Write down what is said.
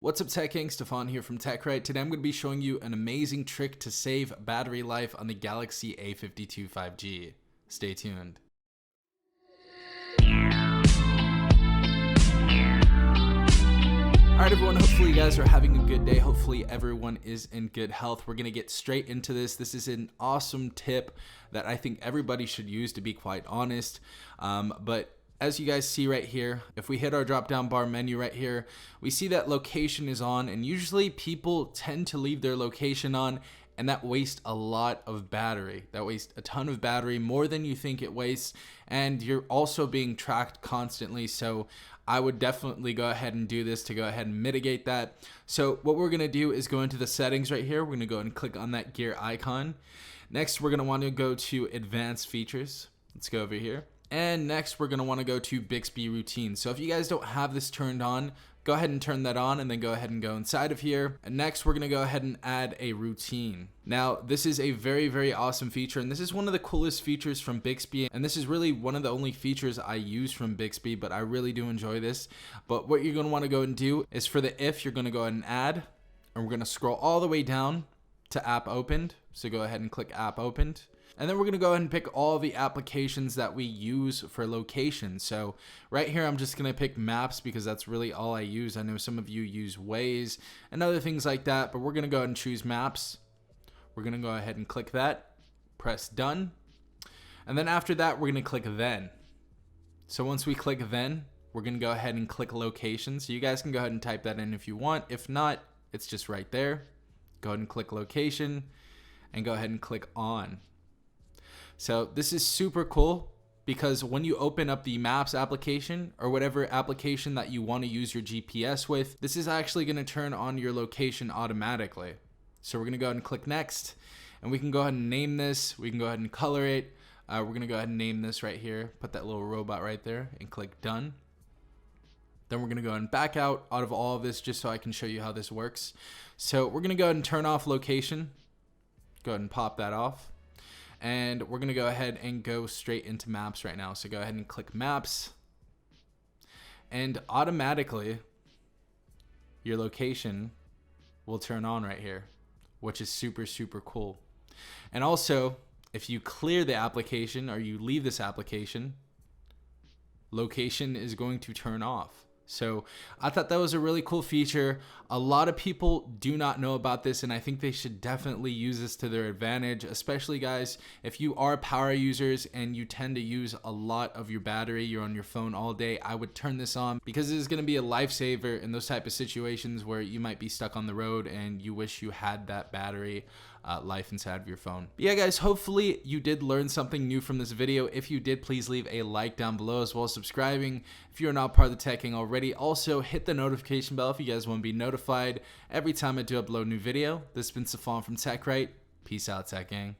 What's up, Tech Gang? Stefan here from TechRight. Today I'm going to be showing you an amazing trick to save battery life on the Galaxy A52 5G. Stay tuned. Alright everyone, hopefully you guys are having a good day. Hopefully everyone is in good health. We're going to get straight into this. This is an awesome tip that I think everybody should use, to be quite honest. But as you guys see right here, if we hit our drop down bar menu right here, we see that location is on, and usually people tend to leave their location on, and that wastes a lot of battery. That wastes a ton of battery, more than you think it wastes, and you're also being tracked constantly. So I would definitely go ahead and do this to go ahead and mitigate that. So what we're gonna do is go into the settings right here. We're gonna go ahead and click on that gear icon. Next, we're gonna wanna go to advanced features. Let's go over here. And next, we're going to want to go to Bixby routine. So if you guys don't have this turned on, go ahead and turn that on, and then go ahead and go inside of here. And next, we're going to go ahead and add a routine. Now, this is a very, very awesome feature, and this is one of the coolest features from Bixby. And this is really one of the only features I use from Bixby, but I really do enjoy this. But what you're going to want to go and do is for the if, you're going to go ahead and add, and we're going to scroll all the way down to app opened. So go ahead and click app opened. And then we're going to go ahead and pick all the applications that we use for location. So right here, I'm just going to pick maps because that's really all I use. I know some of you use Waze and other things like that, but we're going to go ahead and choose maps. We're going to go ahead and click that, press done. And then after that, we're going to click then. So once we click then, we're going to go ahead and click location. So you guys can go ahead and type that in if you want. If not, it's just right there. Go ahead and click location and go ahead and click on. So this is super cool because when you open up the Maps application or whatever application that you want to use your GPS with, this is actually going to turn on your location automatically. So we're going to go ahead and click next, and we can go ahead and name this. We can go ahead and color it. We're going to go ahead and name this right here. Put that little robot right there and click done. Then we're going to go ahead and back out of all of this just so I can show you how this works. So we're going to go ahead and turn off location. Go ahead and pop that off. And we're going to go ahead and go straight into maps right now. So go ahead and click maps, and automatically your location will turn on right here, which is super, super cool. And also, if you clear the application or you leave this application, location is going to turn off. So I thought that was a really cool feature. A lot of people do not know about this, and I think they should definitely use this to their advantage, especially guys, if you are power users and you tend to use a lot of your battery, you're on your phone all day, I would turn this on because it is going to be a lifesaver in those type of situations where you might be stuck on the road and you wish you had that battery life inside of your phone. But yeah guys, hopefully you did learn something new from this video. If you did, please leave a like down below, as well as subscribing if you are not part of the Tech Gang already. Also hit the notification bell if you guys want to be notified every time I do upload a new video. This has been Stefan from TechRight. Peace out, Tech Gang.